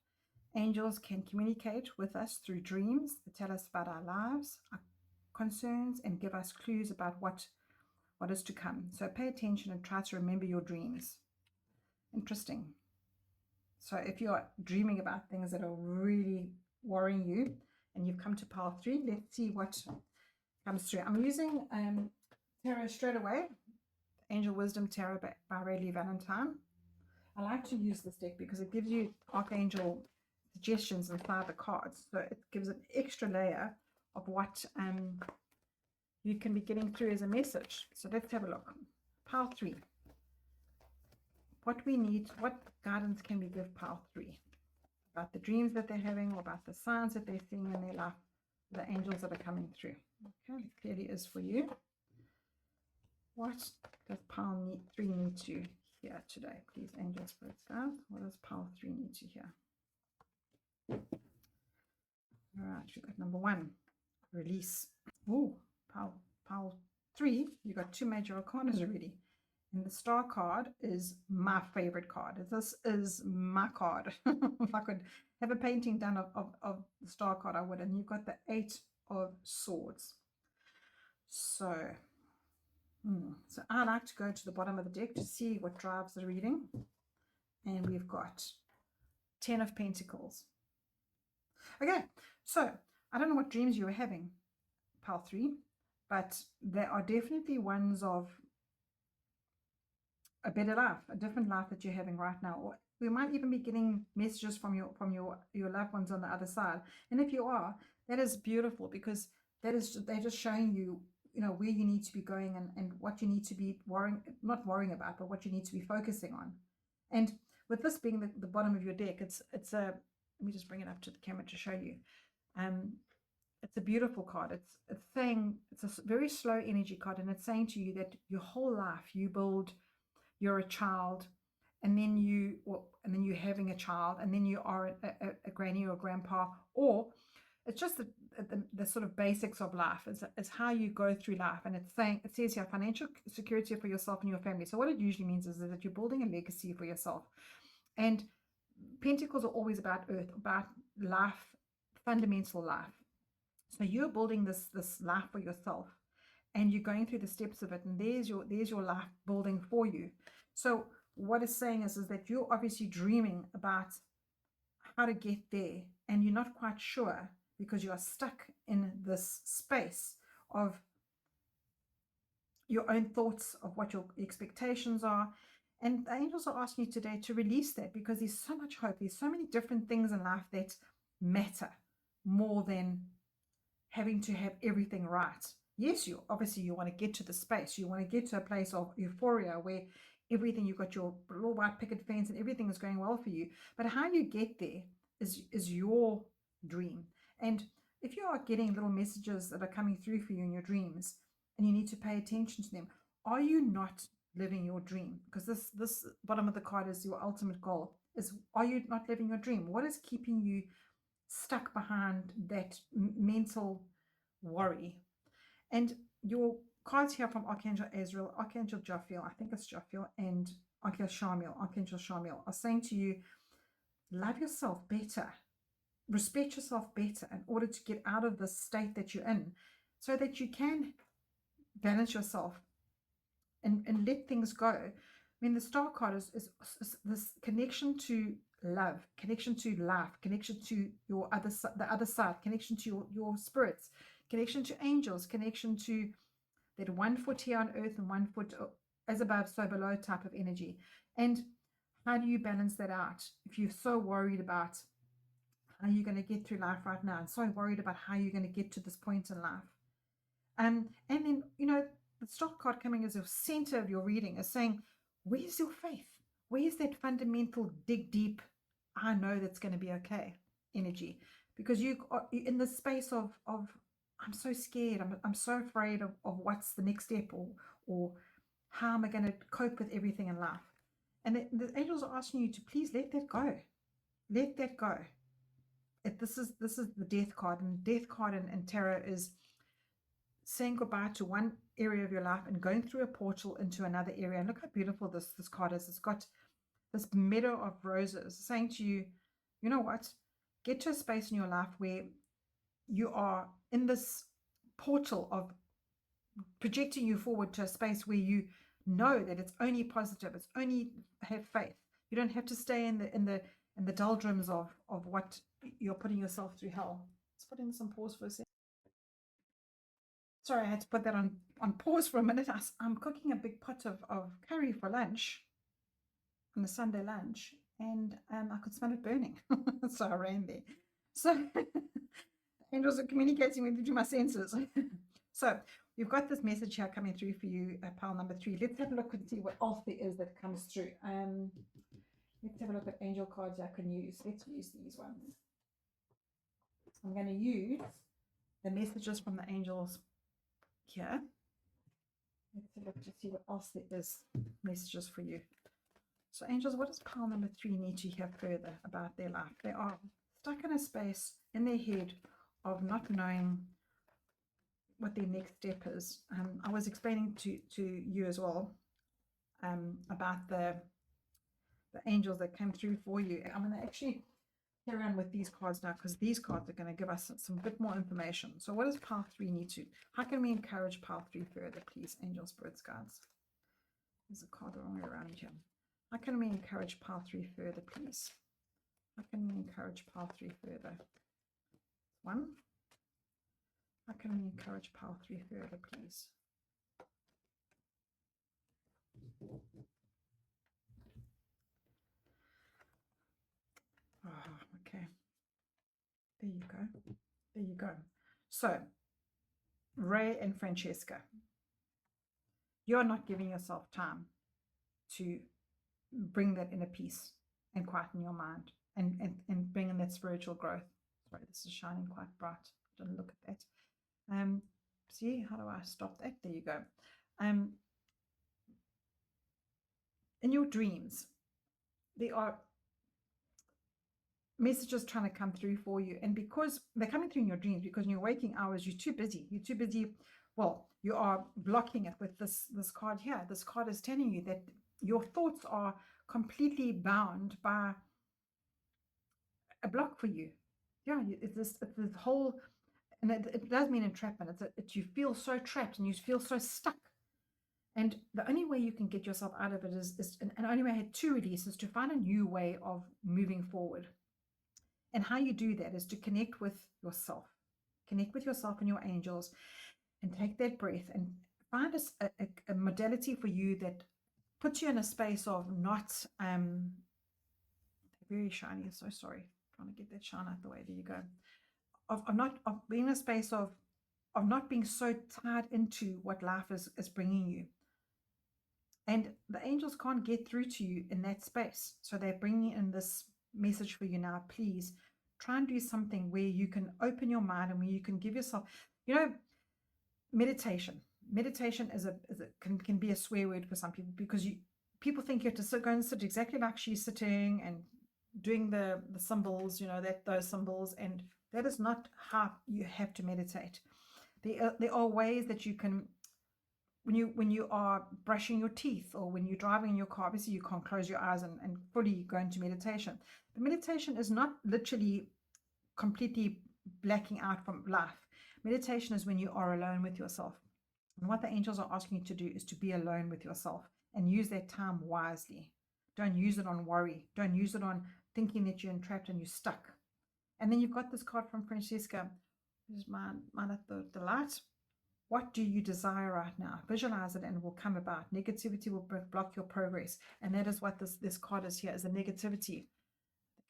Angels can communicate with us through dreams that tell us about our lives, our concerns, and give us clues about what is to come. So pay attention and try to remember your dreams. Interesting. So if you're dreaming about things that are really worrying you and you've come to pile 3. Let's see what comes through. I'm using tarot straight away, Angel Wisdom Tarot by Rayleigh Valentine. I like to use this deck because it gives you archangel suggestions inside the cards, so it gives an extra layer of what you can be getting through as a message. So let's have a look. Pile 3. What we need, what guidance can we give pile 3 about the dreams that they're having, or about the signs that they're seeing in their life, the angels that are coming through. Okay, it clearly is for you. What does pile 3 need to hear today? Please, angel spirits, guys. What does pile 3 need to hear? All right, we got number 1, release. Oh, pile 3, you got 2 major arcanas already. And the star card is my favorite card. This is my card. If I could have a painting done of the star card, I would. And you've got the 8 of Swords. So I like to go to the bottom of the deck to see what drives the reading. And we've got 10 of Pentacles. Okay, so I don't know what dreams you were having, pile 3, but there are definitely ones of a better life, a different life that you're having right now. Or we might even be getting messages from your loved ones on the other side. And if you are, that is beautiful, because they're just showing you, where you need to be going and what you need to be not worrying about, but what you need to be focusing on. And with this being the bottom of your deck, it's a, let me just bring it up to the camera to show you. It's a beautiful card. It's saying, it's a very slow energy card, and it's saying to you that your whole life you're a child, and then you're having a child, and then you are a granny or a grandpa, or it's just the sort of basics of life. It's how you go through life. And it says here, financial security for yourself and your family. So what it usually means is that you're building a legacy for yourself. And Pentacles are always about earth, about life, fundamental life. So you're building this life for yourself, and you're going through the steps of it, and there's your life building for you. So what it's saying is that you're obviously dreaming about how to get there, and you're not quite sure because you are stuck in this space of your own thoughts of what your expectations are. And the angels are asking you today to release that, because there's so much hope. There's so many different things in life that matter more than having to have everything right. Yes, you want to get to the space. You want to get to a place of euphoria where everything, you've got your little white picket fence and everything is going well for you. But how you get there is your dream. And if you are getting little messages that are coming through for you in your dreams, and you need to pay attention to them, are you not living your dream? Because this bottom of the card is your ultimate goal. Are you not living your dream? What is keeping you stuck behind that mental worry? And your cards here from Archangel Azrael, Archangel Jophiel, I think it's Jophiel, and Archangel Shamiel are saying to you, love yourself better, respect yourself better, in order to get out of the state that you're in, so that you can balance yourself and let things go. I mean, the star card is this connection to love, connection to life, connection to the other side, connection to your spirits, connection to angels, connection to that 1 foot here on earth and 1 foot as above, so below type of energy. And how do you balance that out if you're so worried about how you're going to get through life right now, and so worried about how you're going to get to this point in life? And then, the star card coming as a center of your reading is saying, where's your faith? Where's that fundamental dig deep, I know that's going to be okay energy? Because you are in the space of I'm so scared, I'm so afraid of what's the next step, or how am I going to cope with everything in life? And the angels are asking you to please let that go. Let that go. This is the death card, and the death card in tarot is saying goodbye to one area of your life and going through a portal into another area. And look how beautiful this card is. It's got this meadow of roses saying to you, you know what? Get to a space in your life where you are in this portal of projecting you forward to a space where you know that it's only positive. It's only have faith. You don't have to stay in the doldrums of what you're putting yourself through hell. Let's put in some pause for a second. Sorry, I had to put that on pause for a minute. I'm cooking a big pot of curry for lunch, on the Sunday lunch, and I could smell it burning. So I ran there. So angels are communicating with me through my senses. So you've got this message here coming through for you, pile number 3. Let's have a look and see what else there is that comes through. Let's have a look at angel cards I can use. Let's use these ones. I'm going to use the messages from the angels here. Let's have a look to see what else there is, messages for you. So angels, what does pile number 3 need to hear further about their life? They are stuck in a space in their head of not knowing what their next step is. I was explaining to you as well about the angels that came through for you. I'm going to actually carry on with these cards now, because these cards are going to give us some bit more information. So what does pile 3 need to? How can we encourage pile 3 further, please, angel, spirits, guides? There's a card the wrong way around here. How can we encourage pile 3 further, please? How can we encourage pile 3 further? 1. How can we encourage pile 3 further, please? Oh, okay. There you go. There you go. So, Ray and Francesca, you're not giving yourself time to bring that inner peace and quieten your mind and bring in that spiritual growth. Sorry, this is shining quite bright. Don't look at that. See, how do I stop that? There you go. In your dreams, there are messages trying to come through for you, and because they're coming through in your dreams, because in your waking hours you're too busy. Well, you are blocking it with this card here. This card is telling you that your thoughts are completely bound by a block for you. Yeah, it's this whole, and it does mean entrapment. You feel so trapped and you feel so stuck. And the only way you can get yourself out of it is and the only way I had to release is to find a new way of moving forward. And how you do that is to connect with yourself and your angels, and take that breath and find a modality for you that puts you in a space of not, very shiny, so sorry, trying to get that shine out the way, there you go, of being in a space of not being so tied into what life is bringing you. And the angels can't get through to you in that space. So they're bringing in this message for you now. Please try and do something where you can open your mind and where you can give yourself, meditation. Meditation can be a swear word for some people, because people think you have to go and sit exactly like she's sitting and doing the symbols, those symbols, and that is not how you have to meditate. There are ways that you can, when you are brushing your teeth or when you're driving in your car, obviously you can't close your eyes and fully go into meditation. The meditation is not literally completely blacking out from life. Meditation is when you are alone with yourself. And what the angels are asking you to do is to be alone with yourself and use that time wisely. Don't use it on worry. Don't use it on thinking that you're entrapped and you're stuck. And then you've got this card from Francesca. There's mine at the light. What do you desire right now? Visualize it and it will come about. Negativity will block your progress. And that is what this card is here, is a negativity.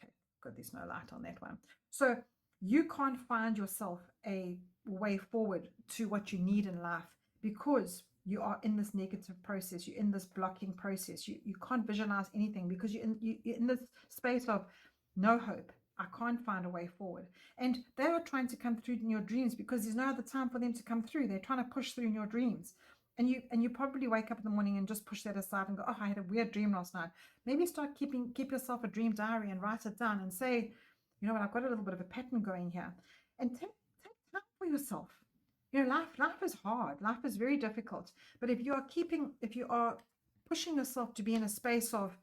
Okay, good, there's no light on that one. So you can't find yourself a way forward to what you need in life because you are in this negative process. You're in this blocking process. You can't visualize anything because you're in this space of no hope. I can't find a way forward. And they are trying to come through in your dreams because there's no other time for them to come through. They're trying to push through in your dreams. And you probably wake up in the morning and just push that aside and go, oh, I had a weird dream last night. Maybe start keep yourself a dream diary and write it down and say, you know what, I've got a little bit of a pattern going here. And take time for yourself. Life is hard. Life is very difficult. But if you are pushing yourself to be in a space of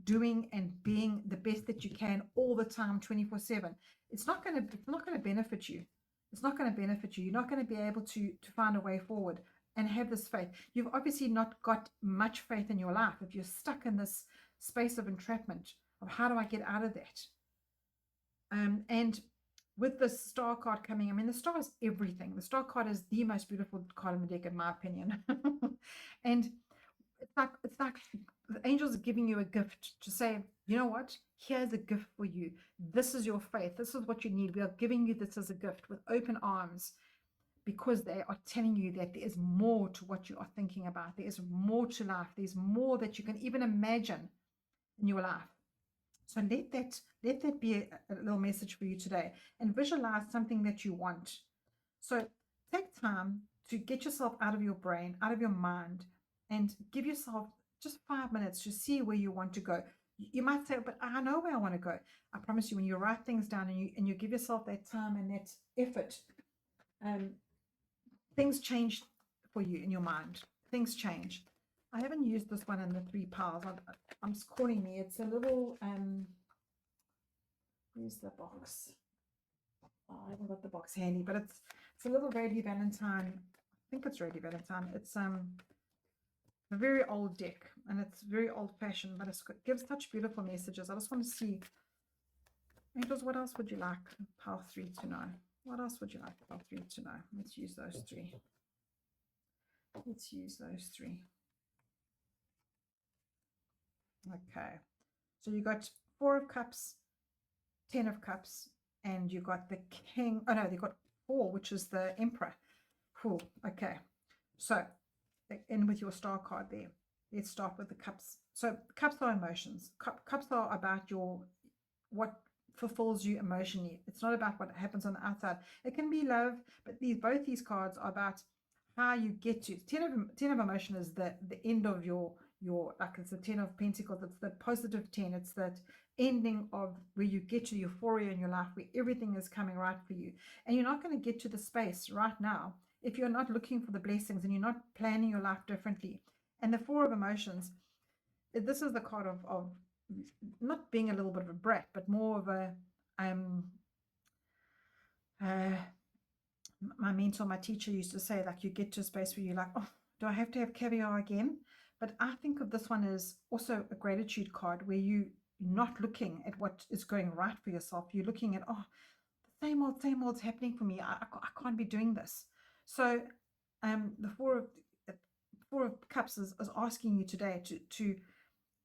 doing and being the best that you can all the time, 24/7, it's not going to benefit you. It's not going to benefit you. You're not going to be able to find a way forward and have this faith. You've obviously not got much faith in your life if you're stuck in this space of entrapment, of how do I get out of that. And with the star card coming, I mean, the star is everything. The star card is the most beautiful card in the deck, in my opinion. And it's like the angels are giving you a gift to say, you know what? Here's a gift for you. This is your faith. This is what you need. We are giving you this as a gift with open arms, because they are telling you that there is more to what you are thinking about. There is more to life. There's more that you can even imagine in your life. So let that be a little message for you today, and visualize something that you want. So take time to get yourself out of your brain, out of your mind, and give yourself just 5 minutes to see where you want to go. You might say, but I know where I want to go. I promise you, when you write things down and you give yourself that time and that effort, things change for you in your mind. Things change. I haven't used this one in the 3 piles. I'm just calling me. It's a little, where's the box? Oh, I haven't got the box handy, but it's a little Rady Valentine. I think it's Rady Valentine. It's a very old deck, and it's very old fashioned, but it gives such beautiful messages. I just want to see, angels, what else would you like pile 3 to know? What else would you like pile 3 to know? Let's use those 3. Let's use those 3. Okay, so you got 4 of Cups, 10 of Cups, and you got the King. Oh no, you got 4, which is the Emperor. Cool. Okay, so in with your star card there. Let's start with the Cups. So Cups are emotions. Cups are about what fulfills you emotionally. It's not about what happens on the outside. It can be love, but both these cards are about how you get to 10 of emotion is the end of your like, it's the 10 of Pentacles. It's the positive 10. It's that ending of where you get to euphoria in your life, where everything is coming right for you. And you're not going to get to the space right now if you're not looking for the blessings and you're not planning your life differently. And the 4 of emotions, this is the card of not being a little bit of a brat, but more of a my mentor, my teacher used to say, like, you get to a space where you're like, oh, do I have to have caviar again? But I think of this one as also a gratitude card, where you're not looking at what is going right for yourself. You're looking at, oh, the same old's happening for me. I can't be doing this. So the four of Cups is asking you today to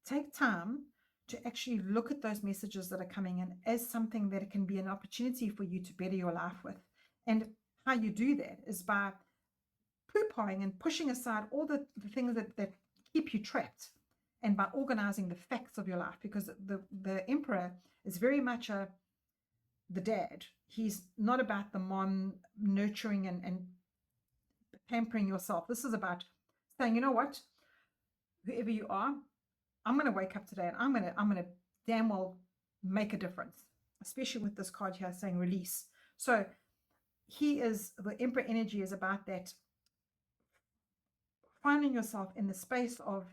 take time to actually look at those messages that are coming in as something that it can be an opportunity for you to better your life with. And how you do that is by poo-pahing and pushing aside all the things that keep you trapped, and by organizing the facts of your life, because the Emperor is very much the dad. He's not about the mom nurturing and pampering yourself. This is about saying, you know what, whoever you are, I'm going to wake up today and I'm going to damn well make a difference, especially with this card here saying release. So the Emperor energy is about that, finding yourself in the space of,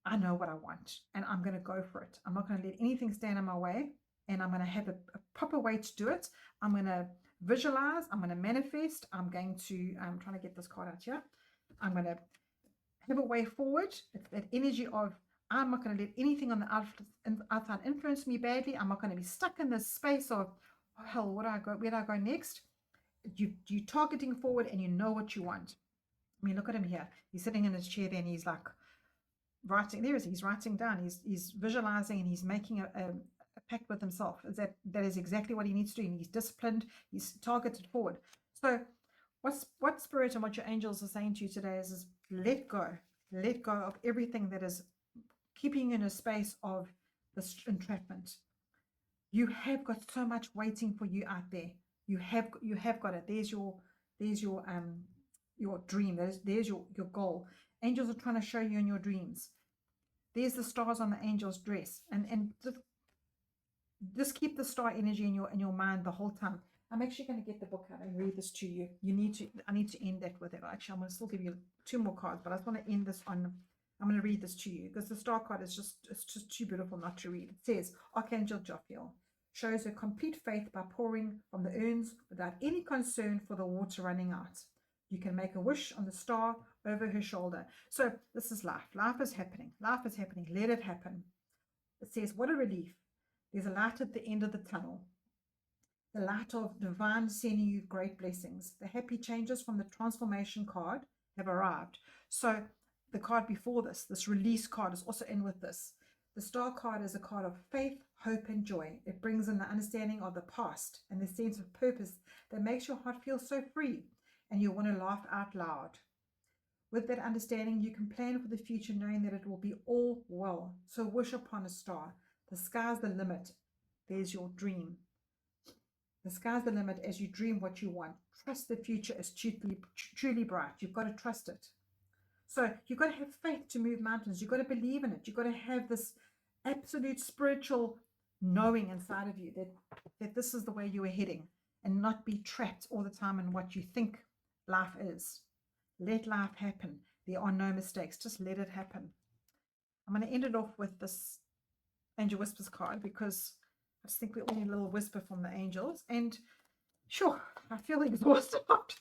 I know what I want and I'm going to go for it. I'm not going to let anything stand in my way, and I'm going to have a proper way to do it. I'm going to visualize, I'm going to manifest, I'm trying to get this card out here. I'm going to have a way forward. It's that energy of, I'm not going to let anything on the outside influence me badly. I'm not going to be stuck in this space of, oh, hell, where do I go next? You're targeting forward and you know what you want. I mean, look at him here. He's sitting in his chair there and he's like writing. He's writing down. He's visualizing, and he's making a pact with himself. That is exactly what he needs to do. And he's disciplined. He's targeted forward. So what Spirit and what your angels are saying to you today is let go of everything that is keeping you in a space of this entrapment. You have got so much waiting for you out there. You have got it. There's your dream. There's your goal. Angels are trying to show you in your dreams. There's the stars on the angel's dress, and just keep the star energy in your mind the whole time. I'm actually going to get the book out and read this to you. I need to end that with it. Actually, I'm going to still give you 2 more cards, but I just want to end this on, I'm going to read this to you because the star card is just too beautiful not to read. It says, Archangel Jophiel shows her complete faith by pouring from the urns without any concern for the water running out. You can make a wish on the star over her shoulder. So this is life. Life is happening. Life is happening. Let it happen. It says, what a relief. There's a light at the end of the tunnel. The light of divine sending you great blessings. The happy changes from the transformation card have arrived. So the card before this release card, is also in with this. The star card is a card of faith, hope, and joy. It brings in the understanding of the past and the sense of purpose that makes your heart feel so free, and you want to laugh out loud. With that understanding, you can plan for the future knowing that it will be all well. So wish upon a star. The sky's the limit. There's your dream. The sky's the limit as you dream what you want. Trust the future is truly bright. You've got to trust it. So you've got to have faith to move mountains. You've got to believe in it. You've got to have this absolute spiritual knowing inside of you that this is the way you are heading, and not be trapped all the time in what you think life is. Let life happen. There are no mistakes. Just let it happen. I'm going to end it off with this Angel Whispers card, because I just think we all need a little whisper from the angels. And sure, I feel exhausted after that.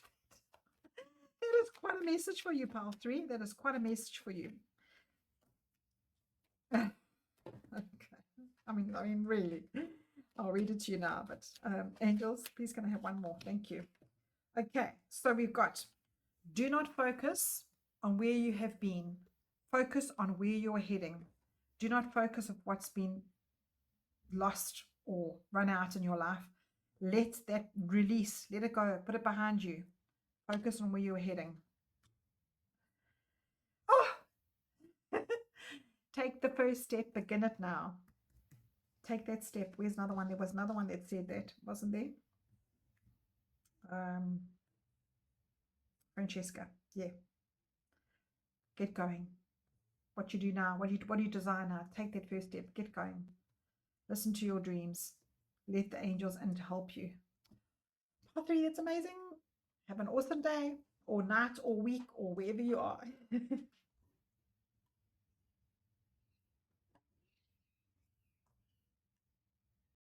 That is quite a message for you, Pile 3. That is quite a message for you. Okay. I mean, really. I'll read it to you now. But angels, please can I have one more? Thank you. Okay, so we've got, do not focus on where you have been. Focus on where you are heading. Do not focus on what's been lost or run out in your life. Let that release. Let it go. Put it behind you. Focus on where you are heading. Oh! Take the first step. Begin it now. Take that step. Where's another one? There was another one that said that, wasn't there? Francesca. Yeah. Get going. What you do now, what do you desire now? Take that first step. Get going. Listen to your dreams. Let the angels in to help you. Part 3, that's amazing. Have an awesome day or night or week or wherever you are.